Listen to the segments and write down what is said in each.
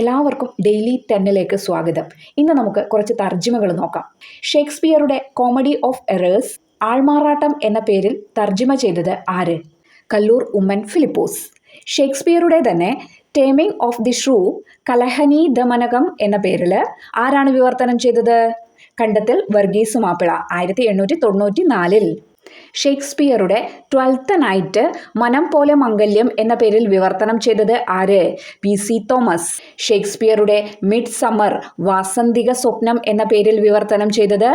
എല്ലാവർക്കും ഡെയിലി 10ലേക്ക് സ്വാഗതം. ഇന്ന് നമുക്ക് കുറച്ച് തർജ്ജിമകൾ നോക്കാം. ഷേക്സ്പിയറുടെ കോമഡി ഓഫ് എറേഴ്സ് ആൾമാറാട്ടം എന്ന പേരിൽ തർജ്ജിമ ചെയ്തത് ആര്? കല്ലൂർ ഉമ്മൻ ഫിലിപ്പോസ്. ഷേക്സ്പിയറുടെ തന്നെ ടേമിംഗ് ഓഫ് ദി ഷ്രൂ കലഹനി ദമനകം എന്ന പേരിൽ ആരാണ് വിവർത്തനം ചെയ്തത്? കണ്ടത്തിൽ വർഗീസ് മാപ്പിള 1894. ഷേക്സ്പിയറുടെ 12th നൈറ്റ് മനം പോലെ മംഗല്യം എന്ന പേരിൽ വിവർത്തനം ചെയ്തത് ആര്? PC Thomas. ഷേക്സ്പിയറുടെ മിഡ് സമ്മർ വാസന്തിക സ്വപ്നം എന്ന പേരിൽ വിവർത്തനം ചെയ്തത്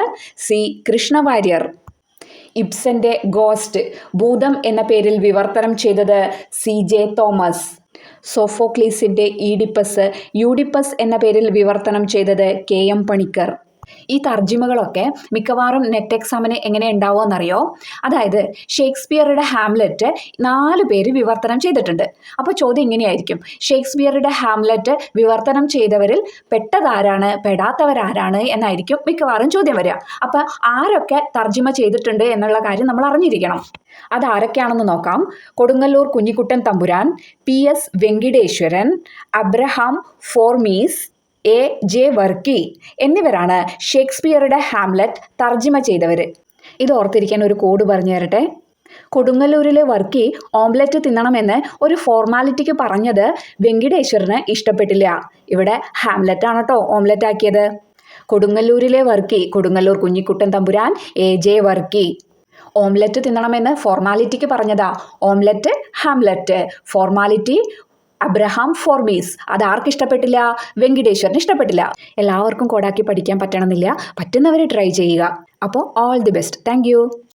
C കൃഷ്ണവാര്യർ. ഇബ്സന്റെ ഗോസ്റ്റ് ഭൂതം എന്ന പേരിൽ വിവർത്തനം ചെയ്തത് CJ തോമസ്. സോഫോക്ലീസിന്റെ ഈഡിപ്പസ് യൂഡിപ്പസ് എന്ന പേരിൽ വിവർത്തനം ചെയ്തത് KM പണിക്കർ. ഈ തർജ്ജിമകളൊക്കെ മിക്കവാറും നെറ്റ് എക്സാമിന് എങ്ങനെ ഉണ്ടാവുമെന്നറിയോ? അതായത് ഷേക്സ്പിയറുടെ ഹാംലെറ്റ് 4 പേര് വിവർത്തനം ചെയ്തിട്ടുണ്ട്. അപ്പോൾ ചോദ്യം ഇങ്ങനെയായിരിക്കും: ഷേക്സ്പിയറുടെ ഹാംലെറ്റ് വിവർത്തനം ചെയ്തവരിൽ പെട്ടതാരാണ്, പെടാത്തവരാരാണ് എന്നായിരിക്കും മിക്കവാറും ചോദ്യം വരിക. അപ്പോൾ ആരൊക്കെ തർജ്ജിമ ചെയ്തിട്ടുണ്ട് എന്നുള്ള കാര്യം നമ്മൾ അറിഞ്ഞിരിക്കണം. അതാരൊക്കെയാണെന്ന് നോക്കാം. Kodungallur Kunhikuttan Thampuran, PS Venkiteswaran, Abraham Formis, AJ Varkey എന്നിവരാണ് ഷേക്സ്പിയറുടെ ഹാംലെറ്റ് തർജ്ജിമ ചെയ്തവർ. ഇത് ഓർത്തിരിക്കാൻ ഒരു കോഡ് പറഞ്ഞു തരട്ടെ. കൊടുങ്ങല്ലൂരിലെ വർക്കി ഓംലെറ്റ് തിന്നണമെന്ന് ഒരു ഫോർമാലിറ്റിക്ക് പറഞ്ഞത് വെങ്കിടേശ്വരന് ഇഷ്ടപ്പെട്ടില്ല. ഇവിടെ ഹാംലെറ്റ് ആണ് കേട്ടോ ഓംലെറ്റ് ആക്കിയത്. കൊടുങ്ങല്ലൂരിലെ വർക്കി കൊടുങ്ങല്ലൂർ കുഞ്ഞിക്കുട്ടൻ തമ്പുരാൻ, AJ വർക്കി. ഓംലെറ്റ് തിന്നണമെന്ന് ഫോർമാലിറ്റിക്ക് പറഞ്ഞതാ omelette Hamlet. Formality Abraham Formis. അത് ആർക്ക് ഇഷ്ടപ്പെട്ടില്ല? വെങ്കിടേശ്വരന് ഇഷ്ടപ്പെട്ടില്ല. എല്ലാവർക്കും കോഡാക്കി പഠിക്കാൻ പറ്റണമെന്നില്ല. പറ്റുന്നവർ ട്രൈ ചെയ്യുക. അപ്പോൾ ഓൾ ദി ബെസ്റ്റ്. താങ്ക്